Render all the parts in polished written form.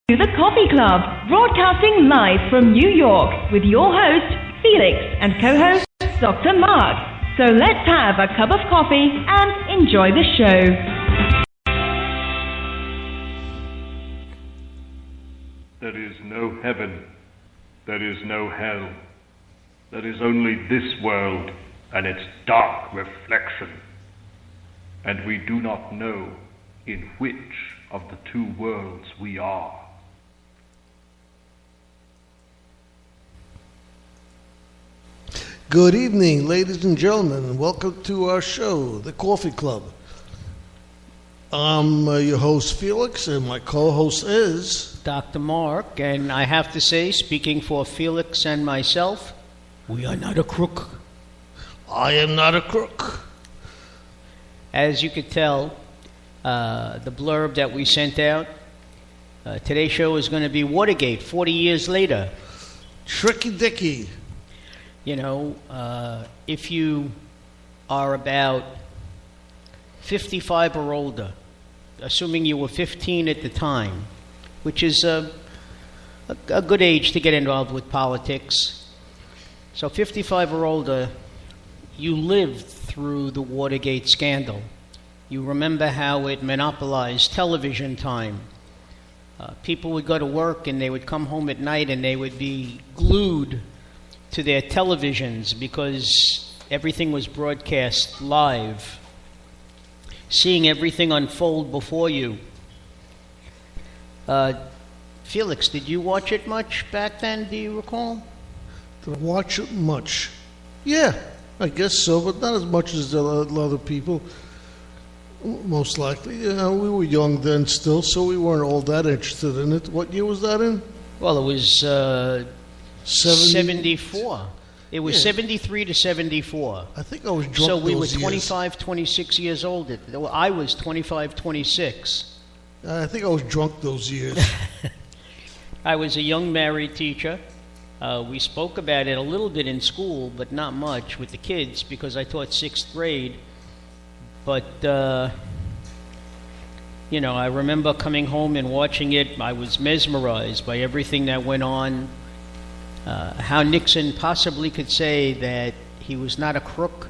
To the Coffee Club, broadcasting live from New York with your host, Felix, and co-host, Dr. Marc. So let's have a cup of coffee and enjoy the show. There is no heaven. There is no hell. There is only this world and its dark reflection. And we do not know in which of the two worlds we are. Good evening, ladies and gentlemen, and welcome to our show, The Coffee Club. I'm your host, Felix, and my co-host is... Dr. Marc, and I have to say, speaking for Felix and myself, we are not a crook. I am not a crook. As you could tell, the blurb that we sent out, today's show is going to be Watergate, 40 years later. Tricky Dicky. You know, if you are about 55 or older, assuming you were 15 at the time, which is a good age to get involved with politics. So 55 or older, you lived through the Watergate Scandal. You remember how it monopolized television time. People would go to work and they would come home at night and they would be glued to their televisions because everything was broadcast live, seeing everything unfold before you. Felix, did you watch it much back then, do you recall? Did I watch it much? Yeah, I guess so, but not as much as a lot of other people, most likely. You know, we were young then still, so we weren't all that interested in it. What year was that in? Well, it was 74. It was 73 to 74. I think I was drunk So we were those 25, 26 years old. I was 25, 26. I think I was drunk those years. I was a young married teacher. We spoke about it a little bit in school, but not much with the kids because I taught 6th grade. But, you know, I remember coming home and watching it. I was mesmerized by everything that went on. How Nixon possibly could say that he was not a crook,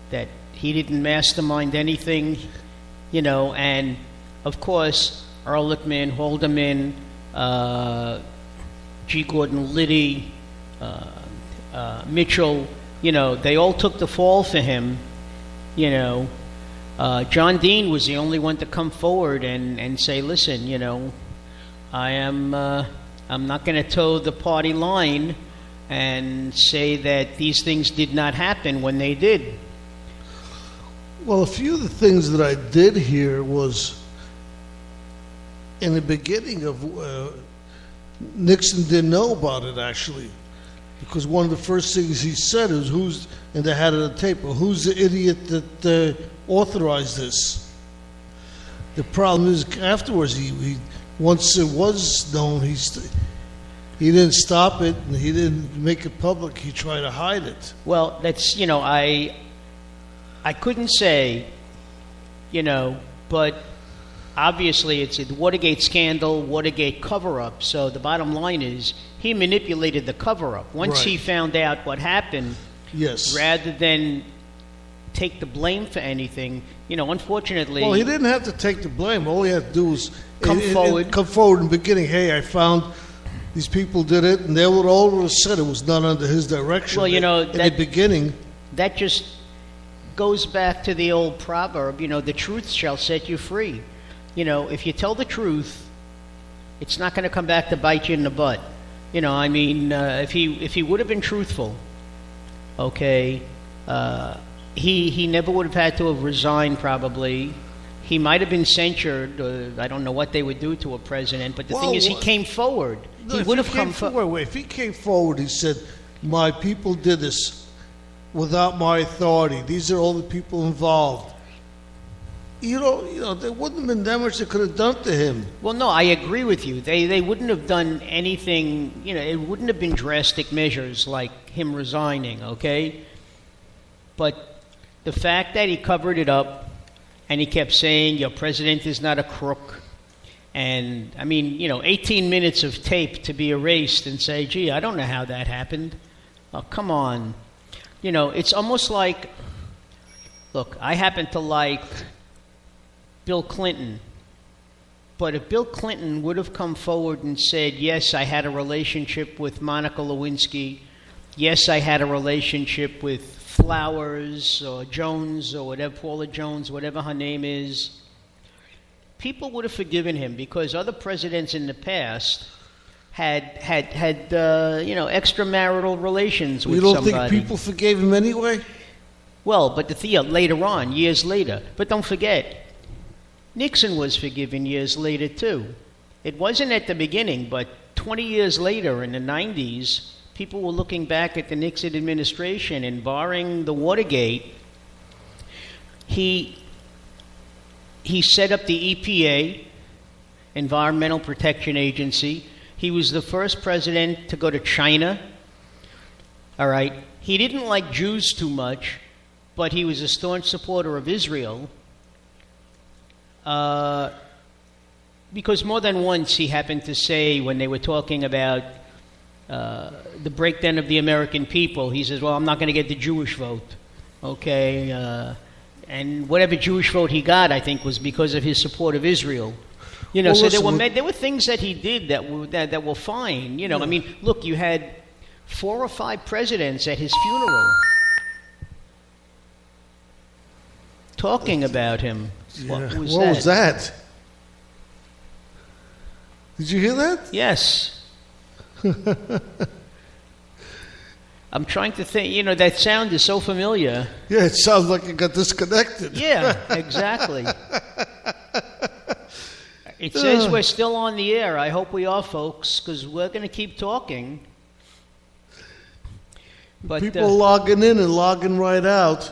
that he didn't mastermind anything, you know, and of course, Ehrlichman, Haldeman, G. Gordon Liddy, Mitchell, you know, they all took the fall for him, you know. John Dean was the only one to come forward and say, listen, you know, I'm not going to toe the party line and say that these things did not happen when they did. Well, a few of the things that I did hear was in the beginning of Nixon didn't know about it actually, because one of the first things he said was, and they had it on tape, who's the idiot that authorized this? The problem is afterwards, he once it was known, he didn't stop it and he didn't make it public. He tried to hide it. Well, that's, you know, I couldn't say, you know, but obviously it's a Watergate scandal, Watergate cover-up. So the bottom line is he manipulated the cover-up. Once he found out what happened, rather than take the blame for anything, you know, unfortunately... Well, he didn't have to take the blame. All he had to do was come forward in the beginning. Hey, I found these people did it, and they would all have said it was not under his direction. Well, you know, in the beginning... That just goes back to the old proverb, you know, the truth shall set you free. You know, if you tell the truth, it's not going to come back to bite you in the butt. You know, I mean, if he would have been truthful, okay, he never would have had to have resigned probably. He might have been censured. I don't know what they would do to a president, but the thing is he came forward. No, he would have come forward. If he came forward, he said, my people did this without my authority. These are all the people involved. You know, there wouldn't have been that much they could have done to him. Well, no, I agree with you. They wouldn't have done anything, you know, it wouldn't have been drastic measures like him resigning, okay? But the fact that he covered it up and he kept saying, your president is not a crook, And, 18 minutes of tape to be erased and say, gee, I don't know how that happened. Oh, come on. It's almost like, look, I happen to like Bill Clinton. But if Bill Clinton would have come forward and said, yes, I had a relationship with Monica Lewinsky, yes, I had a relationship with Flowers or Jones or whatever, Paula Jones, whatever her name is, people would have forgiven him because other presidents in the past had extramarital relations with somebody. You don't think people forgave him anyway? Well, but later on, years later. But don't forget, Nixon was forgiven years later, too. It wasn't at the beginning, but 20 years later, in the 90s, people were looking back at the Nixon administration, and barring the Watergate, he set up the EPA, Environmental Protection Agency. He was the first president to go to China. All right. He didn't like Jews too much, but he was a staunch supporter of Israel. Because more than once he happened to say, when they were talking about the breakdown of the American people, he says, well, I'm not going to get the Jewish vote. Okay. And whatever Jewish vote he got, I think, was because of his support of Israel. So there were things that he did that were fine. Look, you had 4 or 5 presidents at his funeral talking about him. Yeah. What was that? Did you hear that? Yes. I'm trying to think, that sound is so familiar. Yeah, it sounds like it got disconnected. Yeah, exactly. It says we're still on the air. I hope we are, folks, because we're going to keep talking. But people logging in and logging right out.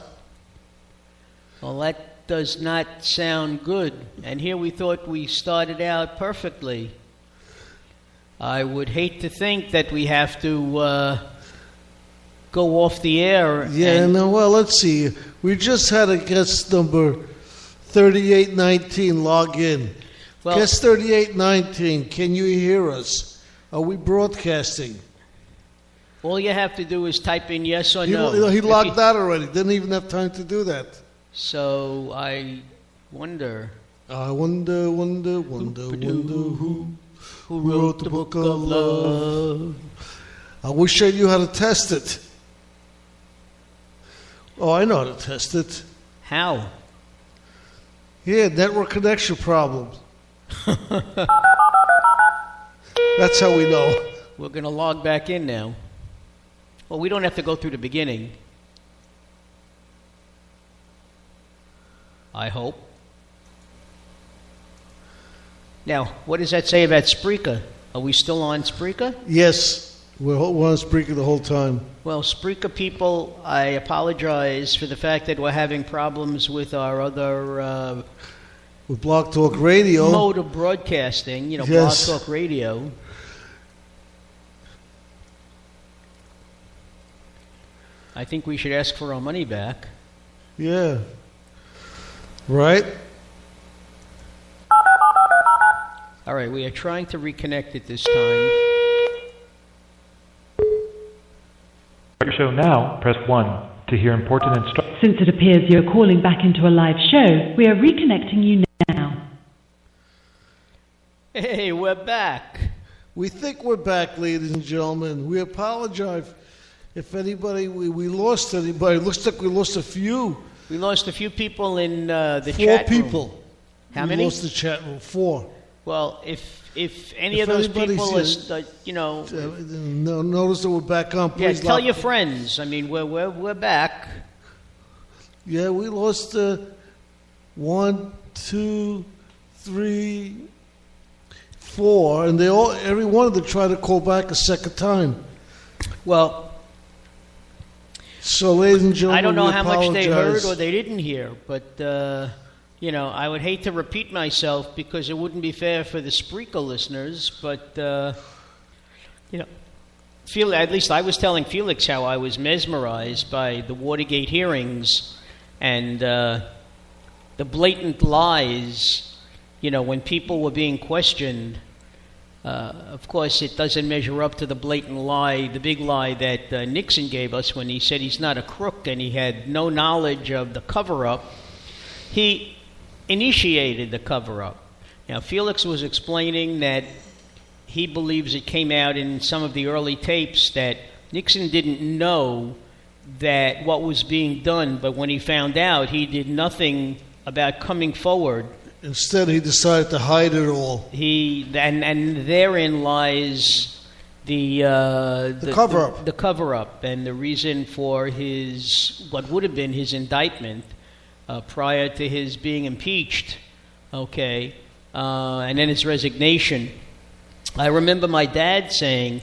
Well, that does not sound good. And here we thought we started out perfectly. I would hate to think that we have to go off the air. Yeah, well, let's see. We just had a guest number 3819 log in. Well, guest 3819, can you hear us? Are we broadcasting? All you have to do is type in yes or no. He logged out already. Didn't even have time to do that. So I wonder. I wonder who wrote the book of love. I wish I knew how to test it. Oh, I know how to test it. How? Yeah, network connection problems. That's how we know. We're going to log back in now. Well, we don't have to go through the beginning. I hope. Now, what does that say about Spreaker? Are we still on Spreaker? Yes, we're on Spreaker the whole time. Well, Spreaker people, I apologize for the fact that we're having problems with our other with Blog Talk Radio mode of broadcasting. Yes. Blog Talk Radio. I think we should ask for our money back. Yeah. Right? All right, we are trying to reconnect at this time. Your show now, press 1 to hear important instructions. Since it appears you're calling back into a live show, we are reconnecting you now. Hey, we're back. We think we're back, ladies and gentlemen. We apologize if anybody, we lost anybody. It looks like we lost a few. We lost a few people in the chat room. 4 people. How many? We lost the chat room. 4. Well, if any of those people are, notice that we're back on. Please tell your friends. I mean, we're back. Yeah, we lost 1, 2, 3, 4, and every one of them tried to call back a second time. Well, so ladies and gentlemen, I don't know how much they heard or they didn't hear, but I would hate to repeat myself because it wouldn't be fair for the Spreaker listeners, but at least I was telling Felix how I was mesmerized by the Watergate hearings and the blatant lies when people were being questioned, of course, it doesn't measure up to the blatant lie, the big lie that Nixon gave us when he said he's not a crook and he had no knowledge of the cover-up. He initiated the cover-up. Now, Felix was explaining that he believes it came out in some of the early tapes that Nixon didn't know that what was being done, but when he found out, he did nothing about coming forward. Instead, he decided to hide it all. And therein lies the cover-up. The cover-up, and the reason for what would have been his indictment prior to his being impeached. Okay, and then his resignation. I remember my dad saying,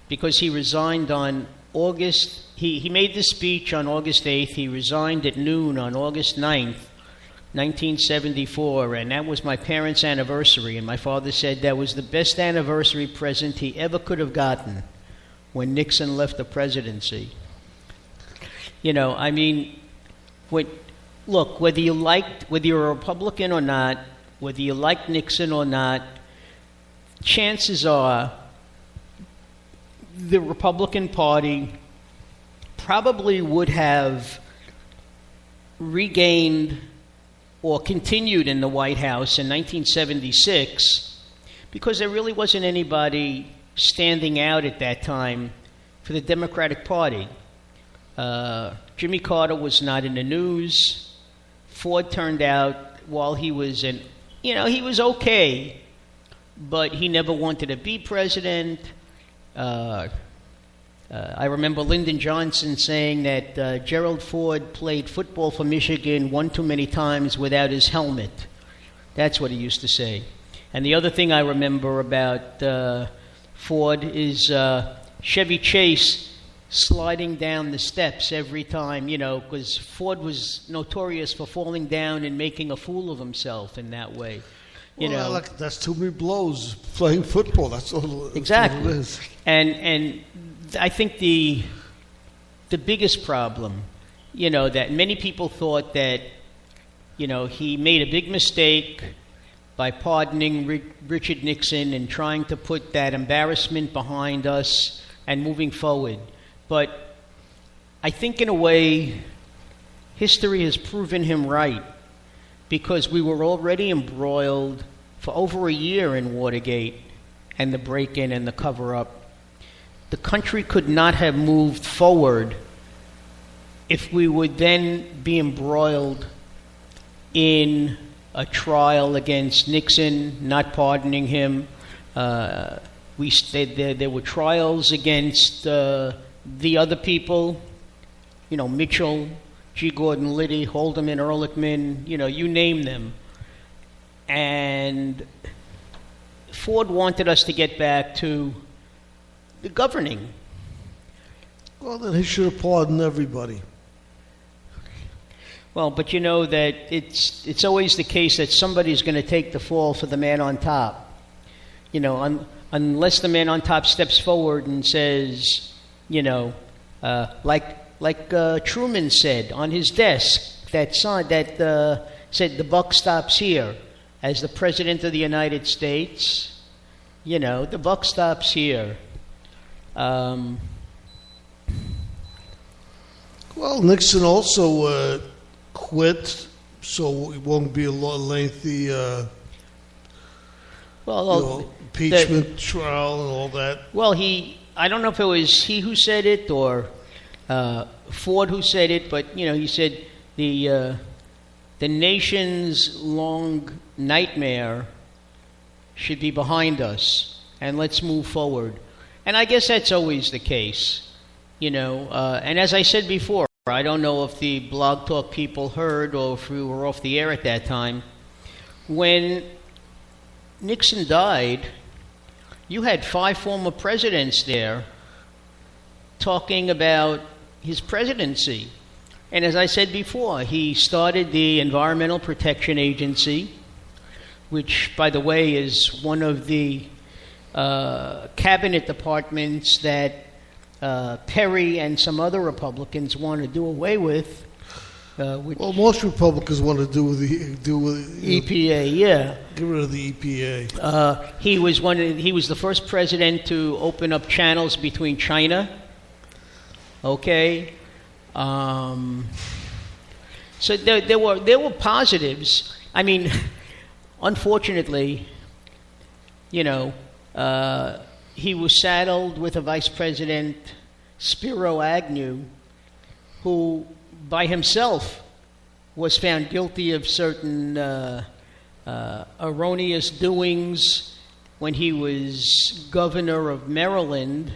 because he resigned on August. He made the speech on August 8th. He resigned at noon on August 9th. 1974, and that was my parents' anniversary, and my father said that was the best anniversary present he ever could have gotten when Nixon left the presidency. Whether you're a Republican or not, whether you like Nixon or not, chances are the Republican Party probably would have regained or continued in the White House in 1976 because there really wasn't anybody standing out at that time for the Democratic Party. Jimmy Carter was not in the news. Ford turned out while he was he was okay, but he never wanted to be president. I remember Lyndon Johnson saying that Gerald Ford played football for Michigan one too many times without his helmet. That's what he used to say. And the other thing I remember about Ford is Chevy Chase sliding down the steps every time, because Ford was notorious for falling down and making a fool of himself in that way. That's too many blows playing football. That's all. Exactly. That's all it is. And I think the biggest problem, that many people thought that, he made a big mistake by pardoning Richard Nixon and trying to put that embarrassment behind us and moving forward. But I think in a way, history has proven him right, because we were already embroiled for over a year in Watergate and the break-in and the cover-up. The country could not have moved forward if we would then be embroiled in a trial against Nixon, not pardoning him. There were trials against the other people, Mitchell, G. Gordon Liddy, Haldeman, Ehrlichman, you name them. And Ford wanted us to get back to the governing. Well, then he should have pardoned everybody. Well, but that it's always the case that somebody's going to take the fall for the man on top. Unless the man on top steps forward and says, like Truman said on his desk, that sign that said the buck stops here. As the President of the United States, the buck stops here. Well, Nixon also quit, so it won't be a lengthy impeachment trial and all that. Well, I don't know if it was he who said it or Ford who said it, but he said the nation's long nightmare should be behind us, and let's move forward. And I guess that's always the case, and as I said before, I don't know if the Blog Talk people heard or if we were off the air at that time. When Nixon died, you had 5 former presidents there talking about his presidency. And as I said before, he started the Environmental Protection Agency, which, by the way, is one of the cabinet departments that Perry and some other Republicans want to do away with. Well, most Republicans want to do with EPA, yeah. Get rid of the EPA. He was the first president to open up channels between China. Okay. So there were positives. I mean, unfortunately, he was saddled with a vice president, Spiro Agnew, who by himself was found guilty of certain erroneous doings when he was governor of Maryland.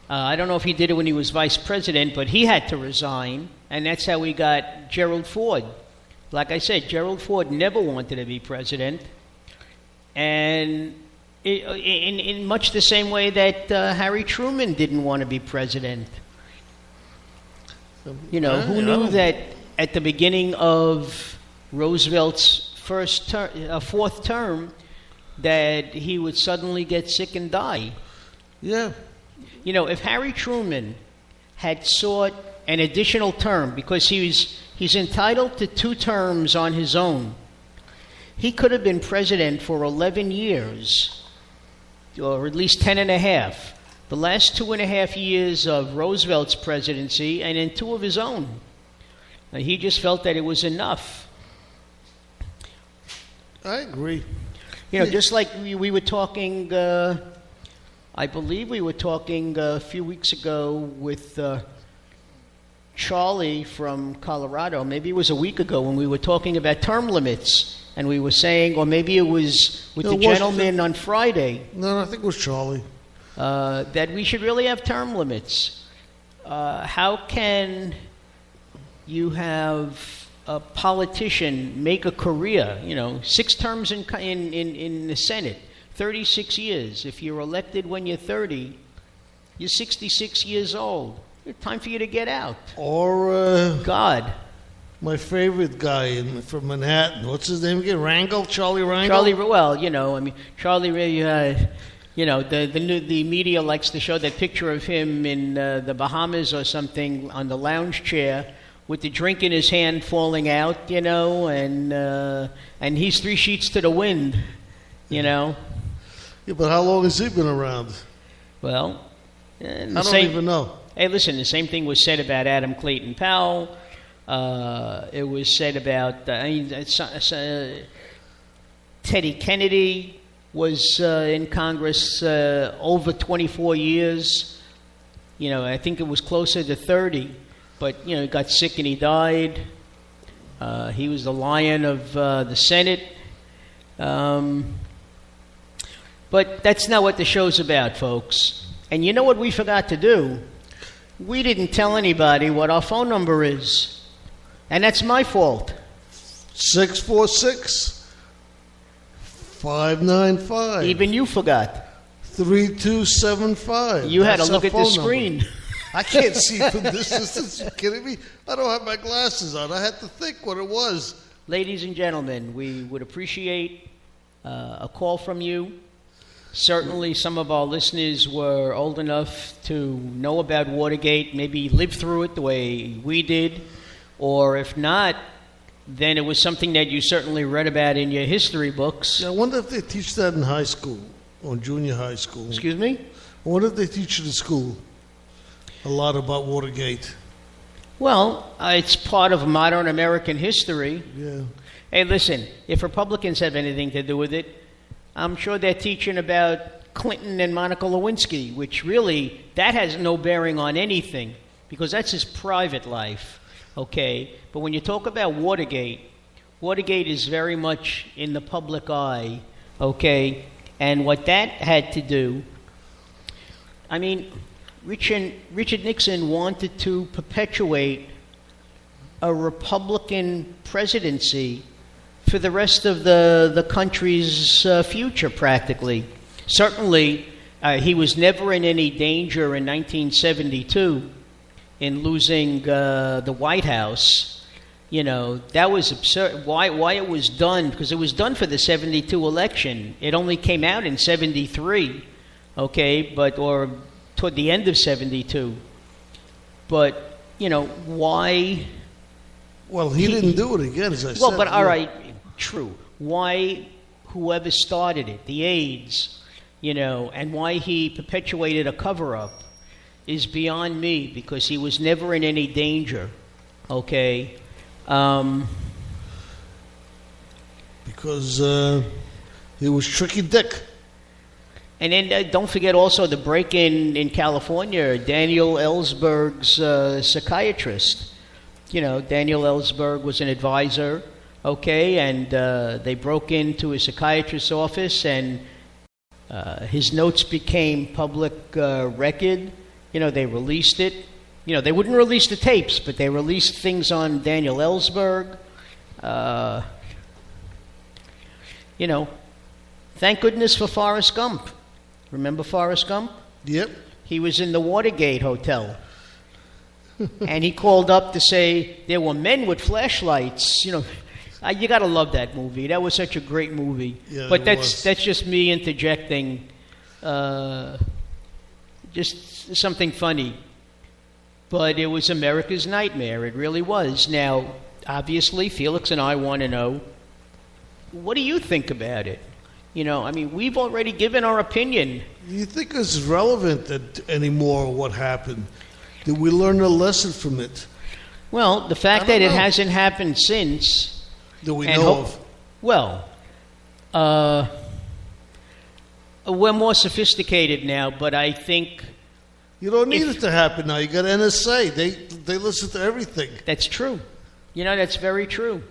I don't know if he did it when he was vice president, but he had to resign, and that's how we got Gerald Ford. Like I said, Gerald Ford never wanted to be president, and in much the same way that Harry Truman didn't want to be president. Who knew that at the beginning of Roosevelt's fourth term that he would suddenly get sick and die? Yeah. If Harry Truman had sought an additional term, because he's entitled to 2 terms on his own, he could have been president for 11 years, or at least 10 and a half. The last 2.5 years of Roosevelt's presidency, and then 2 of his own. He just felt that it was enough. I agree. Just like we were talking, I believe we were talking a few weeks ago with Charlie from Colorado. Maybe it was a week ago when we were talking about term limits. And we were saying, or maybe it was with the gentleman on Friday. No, I think it was Charlie. That we should really have term limits. How can you have a politician make a career? 6 terms in the Senate, 36 years. If you're elected when you're 30, you're 66 years old. It's time for you to get out. Or God. My favorite guy from Manhattan. What's his name again? Charlie Rangel? Charlie, the media likes to show that picture of him in the Bahamas or something on the lounge chair with the drink in his hand falling out, and he's 3 sheets to the wind, Yeah, but how long has he been around? Well, I don't even know. Hey, listen, the same thing was said about Adam Clayton Powell. It was said about Teddy Kennedy was in Congress over 24 years. I think it was closer to 30, but he got sick and he died. He was the lion of the Senate. But that's not what the show's about, folks. And you know what we forgot to do? We didn't tell anybody what our phone number is. And that's my fault. 646-595. Even you forgot. 3275. You had to look at the screen. I can't see from this distance. Are you kidding me? I don't have my glasses on. I had to think what it was. Ladies and gentlemen, we would appreciate a call from you. Certainly some of our listeners were old enough to know about Watergate, maybe live through it the way we did. Or if not, then it was something that you certainly read about in your history books. Yeah, I wonder if they teach that in high school or junior high school. Excuse me? I wonder if they teach it in school a lot about Watergate. Well, it's part of modern American history. Yeah. Hey, listen, if Republicans have anything to do with it, I'm sure they're teaching about Clinton and Monica Lewinsky, which really, that has no bearing on anything, because that's his private life, okay? But when you talk about Watergate, Watergate is very much in the public eye, okay? And what that had to do, I mean, Richard Nixon wanted to perpetuate a Republican presidency for the rest of the country's future, practically. Certainly, he was never in any danger in 1972 in losing the White House. You know, that was absurd. Why it was done? Because it was done for the 72 election. It only came out in 73, okay, or toward the end of 72. But, you know, why Well, he didn't do it again, as I said. Well, but all right, true. Why whoever started it, the AIDS, and why he perpetuated a cover-up is beyond me, because he was never in any danger, okay? Because he was Tricky Dick. And then don't forget also the break-in in California, Daniel Ellsberg's psychiatrist. Daniel Ellsberg was an advisor, okay, and they broke into his psychiatrist's office, and his notes became public record. They released it. They wouldn't release the tapes, but they released things on Daniel Ellsberg. Thank goodness for Forrest Gump. Remember Forrest Gump? Yep. He was in the Watergate Hotel. And he called up to say there were men with flashlights. You got to love that movie. That was such a great movie. Yeah, but that's just me interjecting just something funny. But it was America's nightmare. It really was. Now, obviously, Felix and I want to know, what do you think about it? We've already given our opinion. Do you think it's relevant anymore what happened? Did we learn a lesson from it? Well, the fact that it hasn't happened since... Do we know of? Well, we're more sophisticated now, but I think... You don't need it to happen now. You got NSA. They listen to everything. That's true. That's very true.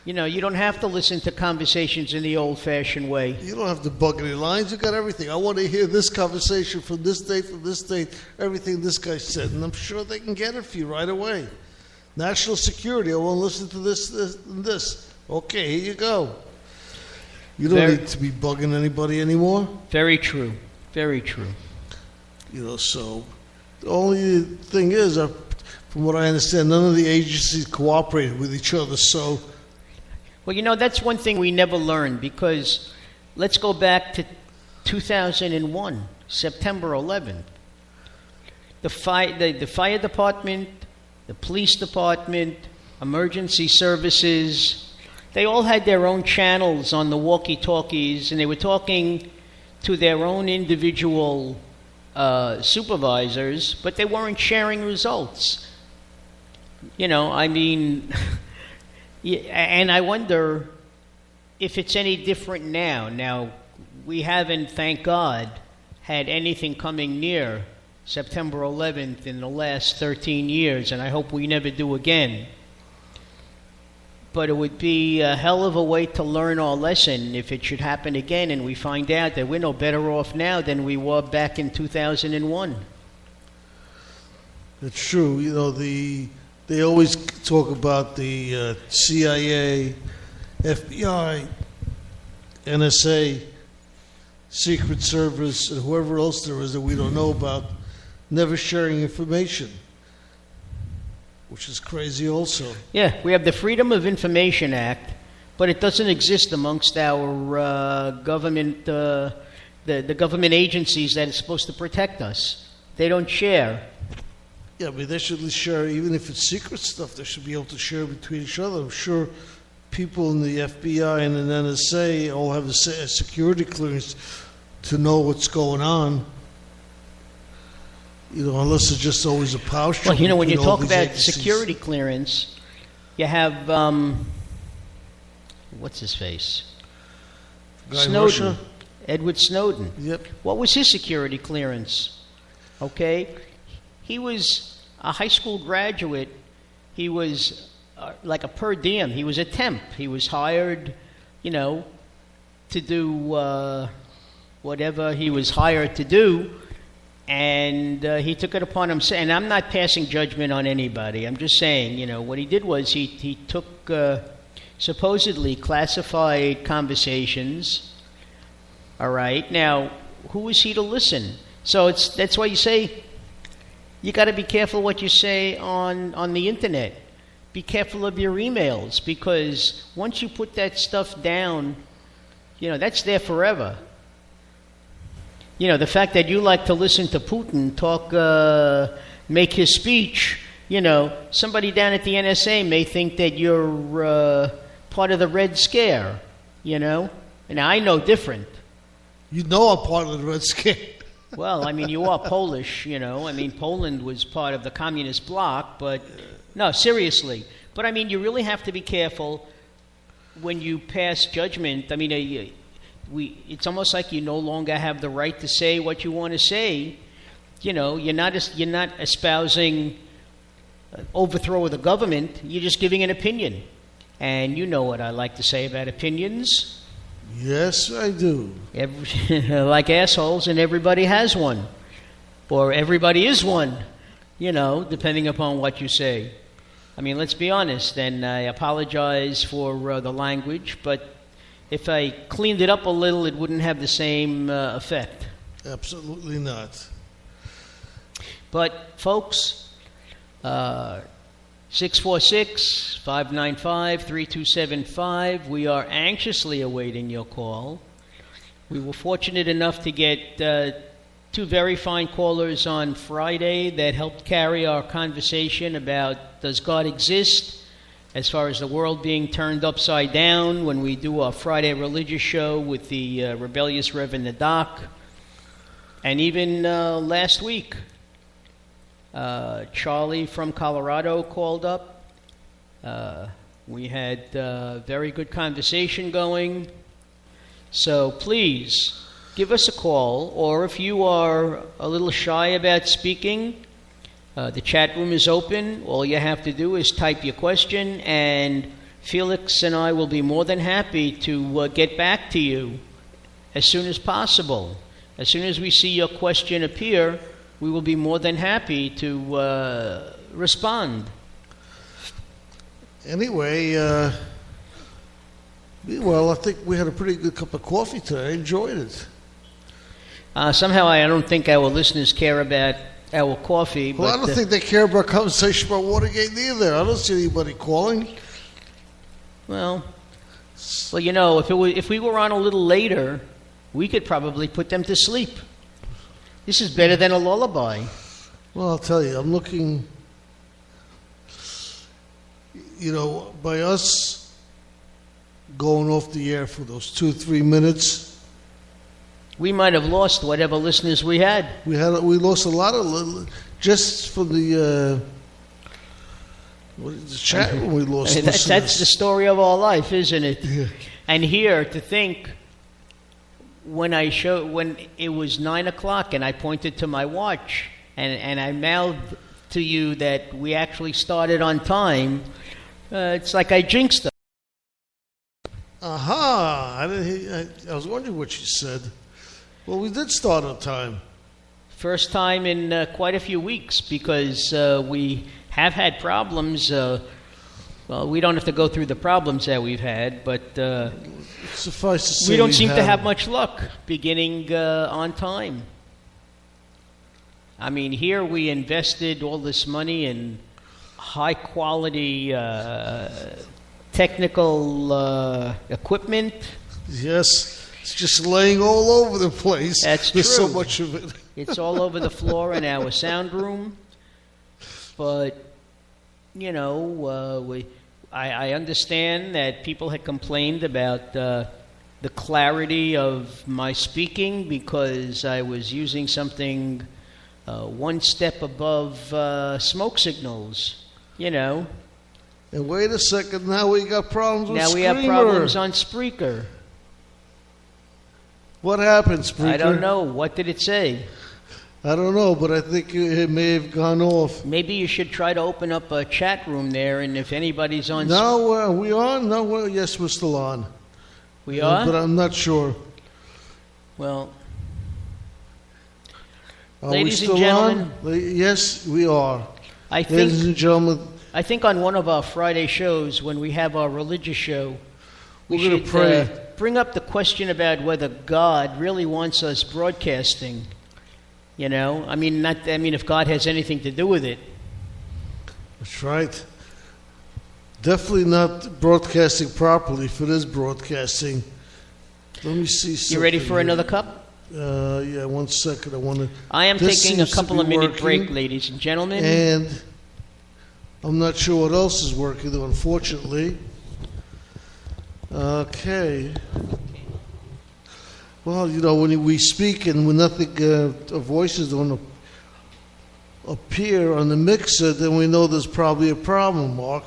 You don't have to listen to conversations in the old-fashioned way. You don't have to bug any lines. You got everything. I want to hear this conversation from this date, everything this guy said. And I'm sure they can get it for you right away. National security. I want to listen to this, and this. Okay, here you go. You don't need to be bugging anybody anymore. Very true. Very true. So the only thing is, from what I understand, none of the agencies cooperated with each other, so... Well, that's one thing we never learned, because let's go back to 2001, September 11th. The fire department, the police department, emergency services, they all had their own channels on the walkie-talkies, and they were talking to their own individual supervisors, but they weren't sharing results. And I wonder if it's any different now. Now, we haven't, thank God, had anything coming near September 11th in the last 13 years, and I hope we never do again. But it would be a hell of a way to learn our lesson if it should happen again and we find out that we're no better off now than we were back in 2001. It's true. They always talk about the CIA, FBI, NSA, Secret Service, and whoever else there is that we don't know about, never sharing information, which is crazy also. Yeah, we have the Freedom of Information Act, but it doesn't exist amongst our government, the government agencies that are supposed to protect us. They don't share. Yeah, they should at least share, even if it's secret stuff, they should be able to share between each other. I'm sure people in the FBI and the NSA all have a security clearance to know what's going on. Unless it's just always a pouch. Well, when you talk about security clearance, you have, what's his face? Snowden. Edward Snowden. Yep. What was his security clearance? Okay. He was a high school graduate. He was like a per diem. He was a temp. He was hired, to do whatever he was hired to do. And he took it upon himself. And I'm not passing judgment on anybody. I'm just saying, what he did was he took supposedly classified conversations. All right. Now, who is he to listen? So that's why you say, you got to be careful what you say on the internet. Be careful of your emails, because once you put that stuff down, that's there forever. The fact that you like to listen to Putin talk, make his speech, You know, somebody down at the NSA may think that you're part of the Red Scare, you know? And I know different. You know I'm part of the Red Scare. Well, I mean, you are Polish, you know. I mean, Poland was part of the communist bloc, but no, seriously. But I mean, you really have to be careful when you pass judgment. I mean, it's almost like you no longer have the right to say what you want to say. You know, you're not espousing overthrow of the government. You're just giving an opinion. And you know what I like to say about opinions. Yes, I do. Like assholes, and everybody has one. Or everybody is one, you know, depending upon what you say. I mean, let's be honest, and I apologize for the language, but if I cleaned it up a little, it wouldn't have the same effect. Absolutely not. But, folks, 646-595-3275. We are anxiously awaiting your call. We were fortunate enough to get two very fine callers on Friday that helped carry our conversation about does God exist, as far as the world being turned upside down when we do our Friday religious show with the rebellious Reverend Doc. And even last week, Charlie from Colorado called up. We had very good conversation going. So please give us a call, or if you are a little shy about speaking, the chat room is open. All you have to do is type your question, and Felix and I will be more than happy to get back to you as soon as possible. As soon as we see your question appear, we will be more than happy to respond. Anyway, well, I think we had a pretty good cup of coffee today. I enjoyed it. Somehow I don't think our listeners care about our coffee. Well, but, I don't think they care about conversation about Watergate either. I don't see anybody calling. Well, you know, if we were on a little later, we could probably put them to sleep. This is better than a lullaby. Well, I'll tell you, I'm looking, you know, by us going off the air for those 2-3 minutes, we might have lost whatever listeners we had. We lost a lot of, just from the chat room. We lost. That's the story of our life, isn't it? Yeah. And here to think, when it was 9 o'clock and I pointed to my watch and I mouthed to you that we actually started on time, it's like I jinxed them. Aha! I was wondering what you said. Well, we did start on time. First time in quite a few weeks, because we have had problems. Well, we don't have to go through the problems that we've had, but suffice to say, we don't seem to have much luck beginning on time. I mean, here we invested all this money in high-quality technical equipment. Yes. It's just laying all over the place. That's There's true. so much of it. It's all over the floor in our sound room. But, you know, I understand that people had complained about the clarity of my speaking because I was using something one step above smoke signals, you know. And wait a second, now we got problems with Now we Screamer. have problems on Spreaker. What happened, Spreaker? I don't know. What did it say? I don't know, but I think it may have gone off. Maybe you should try to open up a chat room there, and if anybody's on... No, are we on? No, yes, we're still on. We are? But I'm not sure. Well... Are Ladies we and still gentlemen... on? Yes, we are. Ladies and gentlemen... I think on one of our Friday shows, when we have our religious show, we We're should gonna pray. Bring up the question about whether God really wants us broadcasting. You know, I mean, if God has anything to do with it. That's right. Definitely not broadcasting properly if it is broadcasting. Let me see something. You ready for here. another cup? Yeah, 1 second. I am This taking a seems to couple be of minute working. break, ladies and gentlemen. And I'm not sure what else is working, though, unfortunately. Okay. Well, you know, when we speak and when nothing, our voices don't appear on the mixer, then we know there's probably a problem, Mark.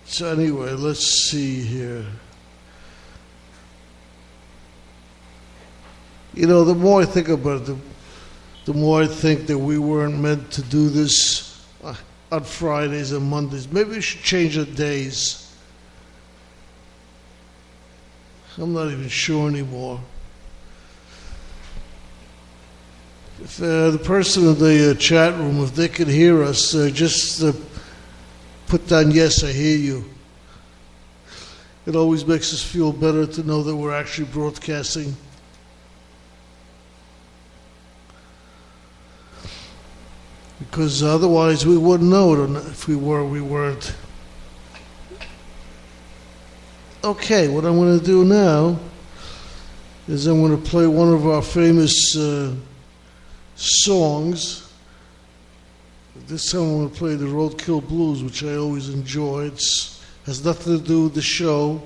So anyway, let's see here. You know, the more I think about it, the more I think that we weren't meant to do this on Fridays and Mondays. Maybe we should change the days. I'm not even sure anymore. If the person in the chat room, if they could hear us, just put down, yes, I hear you. It always makes us feel better to know that we're actually broadcasting. Because otherwise we wouldn't know it if we were, we weren't. Okay, what I'm going to do now is I'm going to play one of our famous songs. This time I'm going to play the Roadkill Blues, which I always enjoy. It has nothing to do with the show.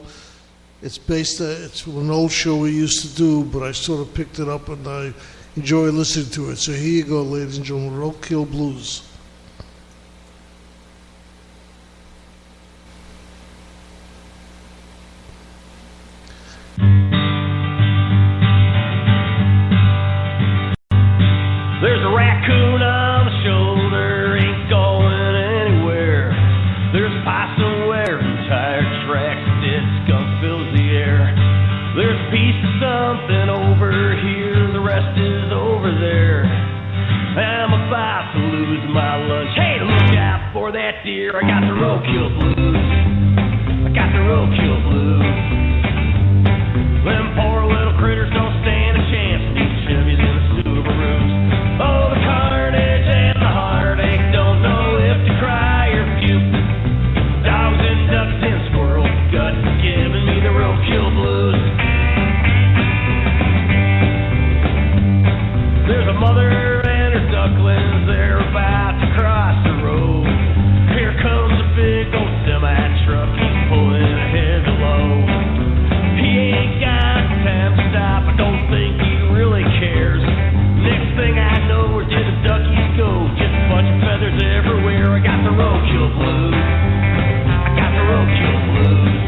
It's an old show we used to do, but I sort of picked it up and I enjoy listening to it. So here you go, ladies and gentlemen, Roadkill Blues. There's a raccoon on the shoulder, ain't going anywhere. There's a possum wearing tire tracks, dead skunk fills the air. There's a piece of something over here, the rest is over there. I'm about to lose my lunch. Hey, look out for that deer. I got the roadkill blues. I got the roadkill blues. Them poor little critters don't stand a chance. These Chevys and the Subarus. Oh, the carnage and the heartache. Don't know if to cry or puke. Dogs and ducks and squirrels guts giving me the roadkill blues. There's a mother and her ducklings, they're about to cross the road. Here comes a big old semi-truck, he's pulling a heavy load. He ain't got time to stop, I don't think he really cares. Next thing I know, where did the duckies go? Just a bunch of feathers everywhere. I got the roadkill blues. I got the roadkill blues.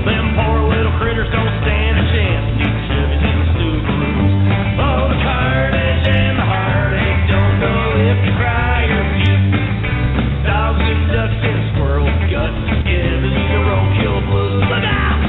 Them poor little critters don't stand a chance. These Chevys and the Subarus. Oh, the carnage and the heartache. Don't know if to cry or puke. Dogs and ducks and squirrels guts giving me the roadkill blues. Look out!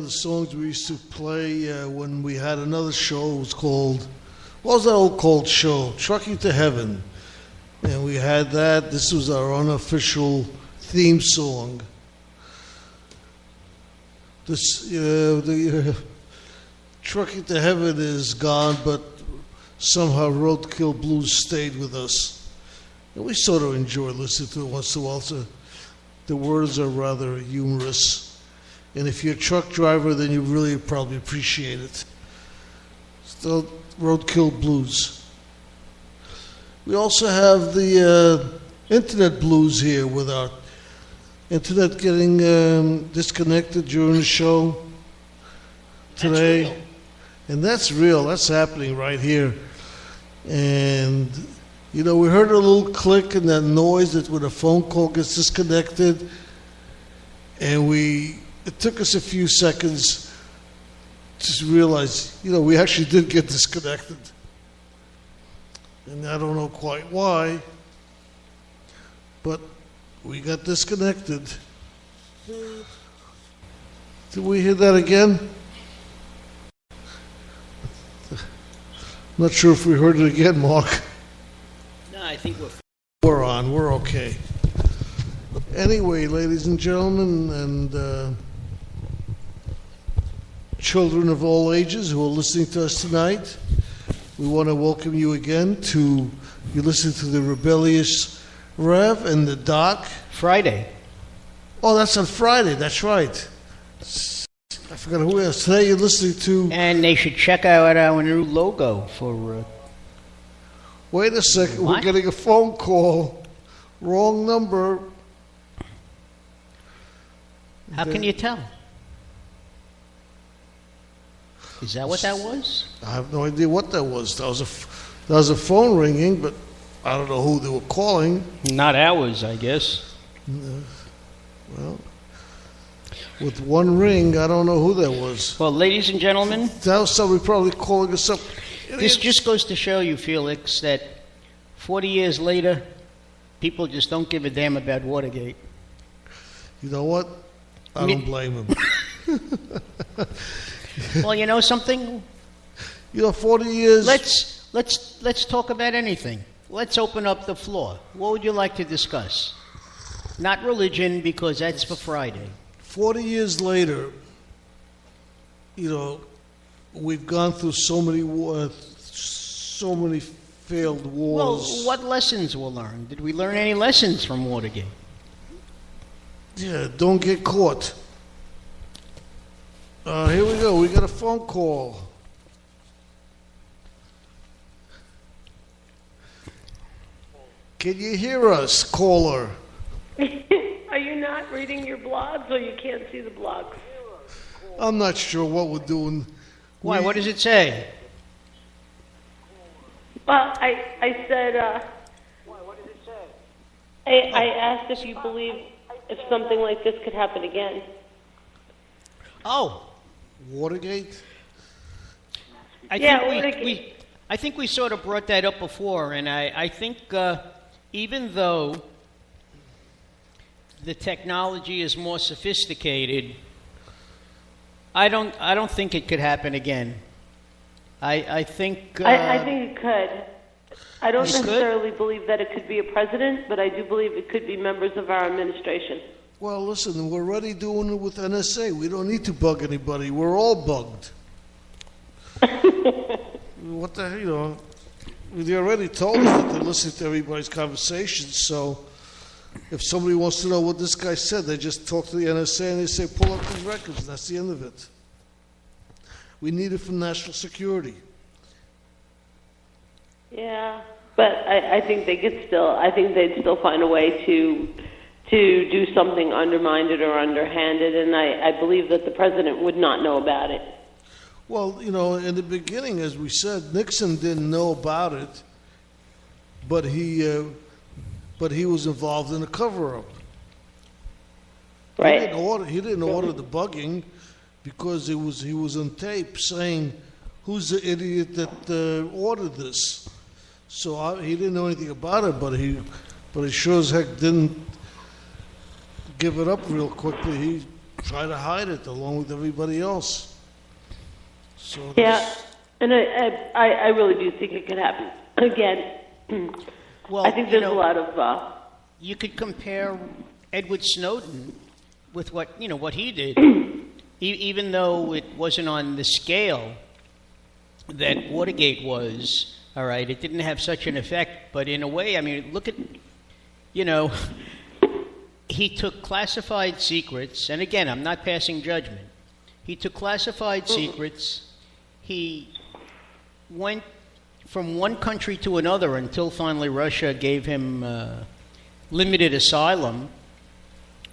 Songs we used to play when we had another show. It was called, what was that old called show? Trucking to Heaven. And we had that. This was our unofficial theme song. The Trucking to Heaven is gone, but somehow Roadkill Blues stayed with us. And we sort of enjoy listening to it once in a while. So the words are rather humorous. And if you're a truck driver, then you really probably appreciate it. Still roadkill blues. We also have the internet blues here with our internet getting disconnected during the show today. That's real. And that's real. That's happening right here. And, you know, we heard a little click and that noise that when a phone call gets disconnected. And it took us a few seconds to realize, you know, we actually did get disconnected. And I don't know quite why, but we got disconnected. Did we hear that again? Not sure if we heard it again, Marc. No, I think We're on. We're okay. Anyway, ladies and gentlemen, and children of all ages who are listening to us tonight, we want to welcome you again to, you listen to the Rebellious Rev and the Doc. Friday. Oh, that's on Friday. That's right. I forgot who else. Today you're listening to... And they should check out our new logo for... Wait a second. What? We're getting a phone call. Wrong number. How can you tell? Is that what that was? I have no idea what that was. That was a phone ringing, but I don't know who they were calling. Not ours, I guess. Well, with one ring, I don't know who that was. Well, ladies and gentlemen, That was somebody probably calling us up. this just goes to show you, Felix, that 40 years later, people just don't give a damn about Watergate. You know what? I don't blame him. Well, you know something? You know, 40 years. Let's talk about anything. Let's open up the floor. What would you like to discuss? Not religion, because that's for Friday. 40 years later, you know, we've gone through so many failed wars. Well, what lessons were learned? Did we learn any lessons from Watergate? Yeah, don't get caught. Here we go. We got a phone call. Can you hear us, caller? Are you not reading your blogs, or you can't see the blogs? I'm not sure what we're doing. Why? What does it say? Well, I said, What does it say? I asked if you believe if something like this could happen again. Oh, Watergate? I think we sort of brought that up before, and I think even though the technology is more sophisticated, I don't think it could happen again. I think I think it could. I don't You could? necessarily believe that it could be a president, but I do believe it could be members of our administration. Well, listen, we're already doing it with NSA. We don't need to bug anybody. We're all bugged. What the hell, you know? They already told us that they're listening to everybody's conversations, so if somebody wants to know what this guy said, they just talk to the NSA and they say, pull up these records, and that's the end of it. We need it for national security. Yeah, but I think they could still. I think they'd still find a way to do something undermined or underhanded, and I believe that the president would not know about it. Well, you know, in the beginning, as we said, Nixon didn't know about it, but he was involved in a cover-up. Right. He didn't order the bugging because he was on tape saying, "Who's the idiot that ordered this?" So he didn't know anything about it, but he sure as heck didn't give it up real quickly. He tried to hide it along with everybody else. So Yeah, and I really do think it could happen again. well, I think there's a lot of. You could compare Edward Snowden with what he did, even though it wasn't on the scale that Watergate was. All right, it didn't have such an effect, but in a way, I mean, look at, he took classified secrets, and again, I'm not passing judgment. He took classified secrets. He went from one country to another until finally Russia gave him limited asylum.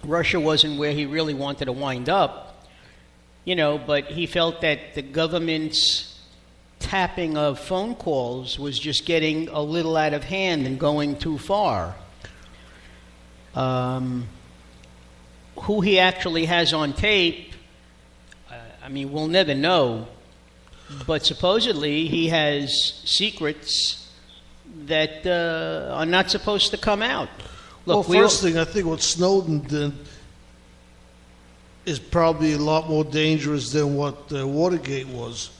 Russia wasn't where he really wanted to wind up, but he felt that the government's tapping of phone calls was just getting a little out of hand and going too far. Who he actually has on tape, we'll never know. But supposedly he has secrets that are not supposed to come out. Look, first thing, I think what Snowden did is probably a lot more dangerous than what Watergate was.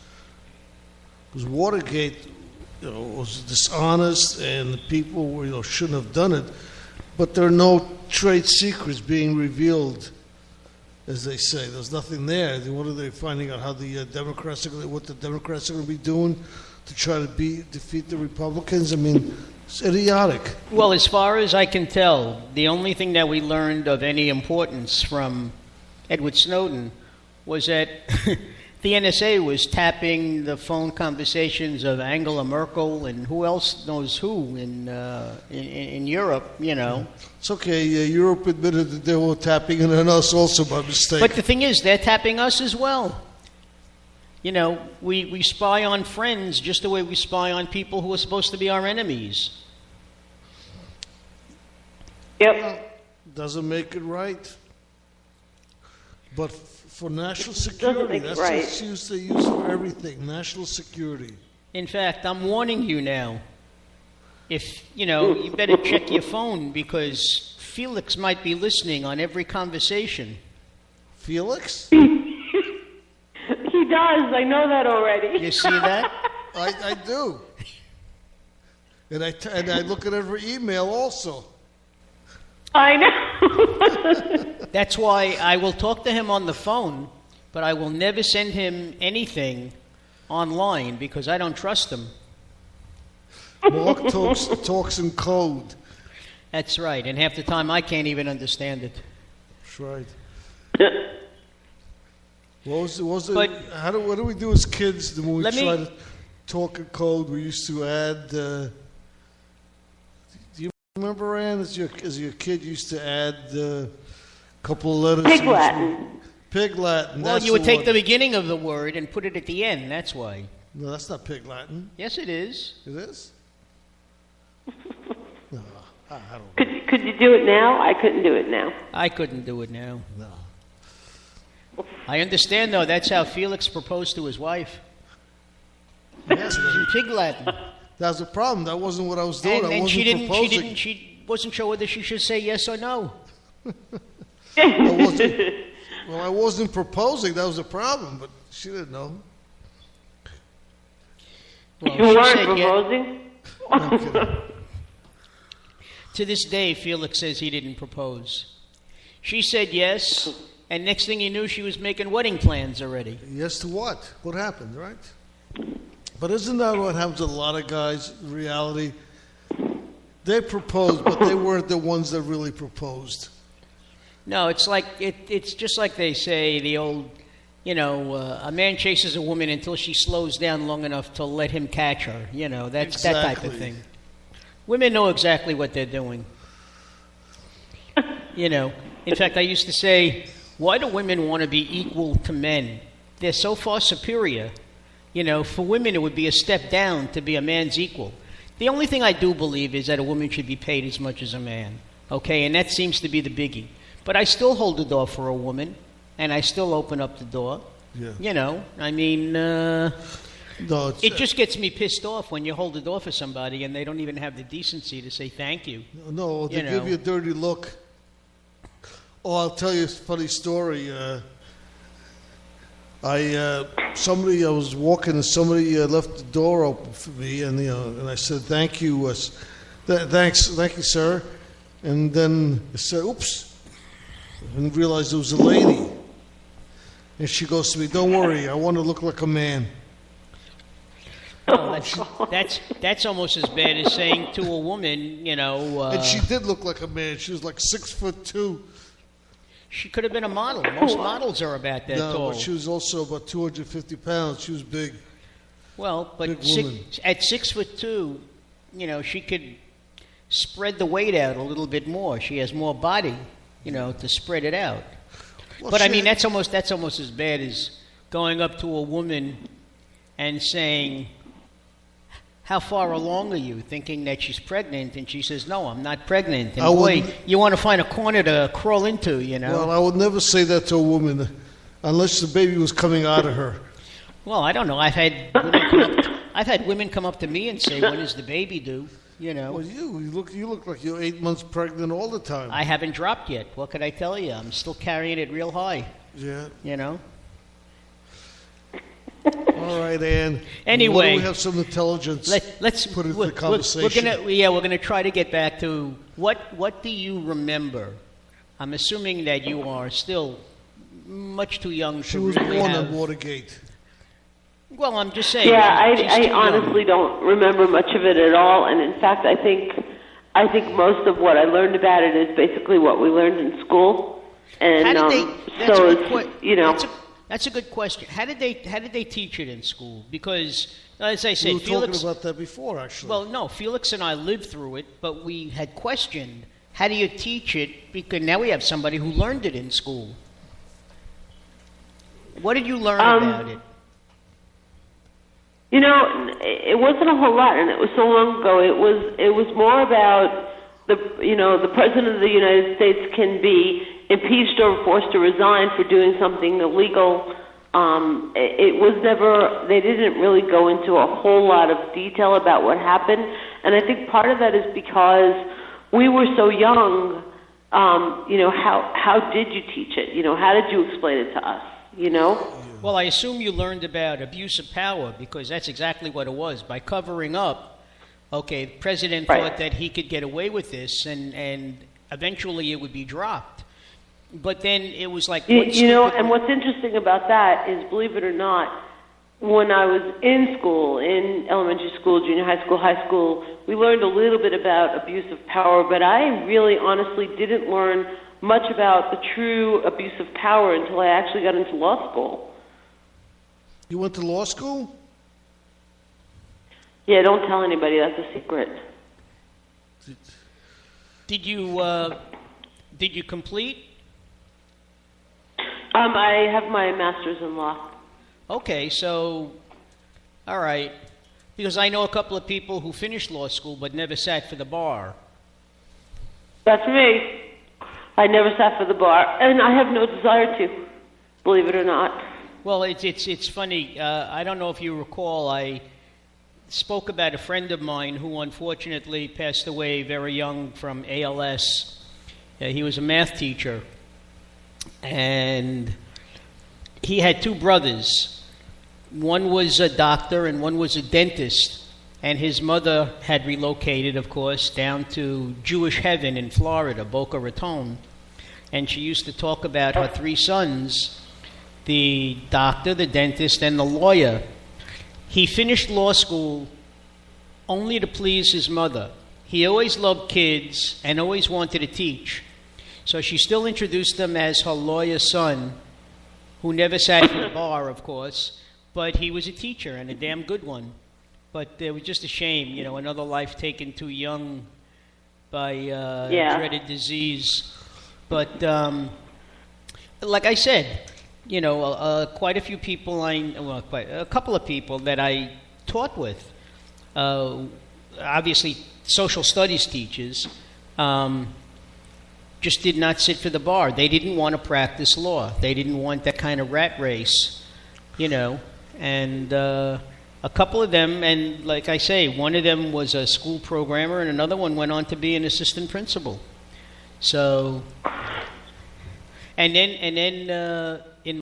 Because Watergate was dishonest and the people shouldn't have done it. But there are no trade secrets being revealed, as they say. There's nothing there. What are they finding out? How the Democrats what the Democrats are going to be doing to try to defeat the Republicans? It's idiotic. Well, as far as I can tell, the only thing that we learned of any importance from Edward Snowden was that the NSA was tapping the phone conversations of Angela Merkel and who else knows who in Europe, It's okay. Europe admitted that they were tapping in on us also by mistake. But the thing is, they're tapping us as well. We spy on friends just the way we spy on people who are supposed to be our enemies. Yep. Doesn't make it right. But for national security, that's right. what they use for everything. National security. In fact, I'm warning you now. If, you better check your phone because Felix might be listening on every conversation. Felix? He does. I know that already. You see that? I do. And I look at every email also. I know. That's why I will talk to him on the phone, but I will never send him anything online because I don't trust him. Marc talks in code. That's right, and half the time I can't even understand it. That's right. What do we do as kids when we try to talk in code? We used to add. Do you remember, Ann, as your kid, you used to add a couple of letters? Pig Latin. Pig Latin. Well, you would take the beginning of the word and put it at the end. That's why. No, that's not Pig Latin. Yes, it is. It is? No, I don't know. Could you do it now? I couldn't do it now. I couldn't do it now. No. I understand, though. That's how Felix proposed to his wife. Yes, In Pig Latin. that was the problem. That wasn't what I was doing. I And wasn't proposing. she wasn't sure whether she should say yes or no. I wasn't proposing. That was the problem, but she didn't know. Well, You she weren't said proposing? No, I'm kidding. To this day, Felix says he didn't propose. She said yes, and next thing you knew, she was making wedding plans already. Yes to what? What happened, right? But isn't that what happens to a lot of guys in reality? They proposed, but they weren't the ones that really proposed. No, it's like it's just like they say, the old, a man chases a woman until she slows down long enough to let him catch her. That's Exactly. that type of thing. Women know exactly what they're doing. In fact, I used to say, why do women want to be equal to men? They're so far superior. For women, it would be a step down to be a man's equal. The only thing I do believe is that a woman should be paid as much as a man. Okay, and that seems to be the biggie. But I still hold the door for a woman, and I still open up the door. Yeah. No, It just gets me pissed off when you hold the door for somebody and they don't even have the decency to say thank you. No, they give you a dirty look. Oh, I'll tell you a funny story. I was walking and somebody left the door open for me, and I said thank you, thank you, sir. And then I said, oops, and realized it was a lady. And she goes to me, don't worry, I want to look like a man. Well, that's almost as bad as saying to a woman, and she did look like a man. She was like 6'2". She could have been a model. Most models are about that tall. But she was also about 250 pounds. She was big. Well, but Big woman. at 6'2", she could spread the weight out a little bit more. She has more body, to spread it out. Well, But I mean, that's almost as bad as going up to a woman and saying, "How far along are you?" Thinking that she's pregnant, and she says, "No, I'm not pregnant." And boy, you want to find a corner to crawl into, Well, I would never say that to a woman unless the baby was coming out of her. Well, I don't know. I've had women come up to me and say, "When is the baby due?" Well, you look like you're 8 months pregnant all the time. I haven't dropped yet. What could I tell you? I'm still carrying it real high. Yeah. All right, Ann. Anyway, we have some intelligence. Let's put it in the conversation. We're gonna try to get back to what do you remember? I'm assuming that you are still much too young She to was really born have. on Watergate. Well, I'm just saying. Yeah, she's I too honestly young. don't remember much of it at all, and in fact, I think most of what I learned about it is basically what we learned in school, and How did That's a good question. How did they teach it in school? Because, as I said, We were Felix. talking about that before, actually. Well, no, Felix and I lived through it, but we had questioned how do you teach it? Because now we have somebody who learned it in school. What did you learn about it? It wasn't a whole lot, and it was so long ago. It was more about the President of the United States can be impeached or forced to resign for doing something illegal. It was never. They didn't really go into a whole lot of detail about what happened, and I think part of that is because we were so young. How did you teach it? How did you explain it to us? Well, I assume you learned about abuse of power because that's exactly what it was. By covering up, the president thought that he could get away with this, and eventually it would be dropped. But then it was like... and what's interesting about that is, believe it or not, when I was in school, in elementary school, junior high school, we learned a little bit about abuse of power, but I really honestly didn't learn much about the true abuse of power until I actually got into law school. You went to law school? Yeah, don't tell anybody. That's a secret. Did you complete? I have my master's in law. Okay, so, all right. Because I know a couple of people who finished law school but never sat for the bar. That's me. I never sat for the bar, and I have no desire to, believe it or not. Well, it's funny. I don't know if you recall, I spoke about a friend of mine who unfortunately passed away very young from ALS. He was a math teacher, and he had two brothers. One was a doctor and one was a dentist, and his mother had relocated, of course, down to Jewish heaven in Florida, Boca Raton, and she used to talk about her three sons, the doctor, the dentist, and the lawyer. He finished law school only to please his mother. He always loved kids and always wanted to teach. So she still introduced him as her lawyer son, who never sat for the bar, of course, but he was a teacher and a damn good one. But it was just a shame, another life taken too young by dreaded disease. But like I said, quite a few people a couple of people that I taught with, obviously social studies teachers, just did not sit for the bar. They didn't want to practice law. They didn't want that kind of rat race, and a couple of them, and like I say, one of them was a school programmer and another one went on to be an assistant principal. So, and then in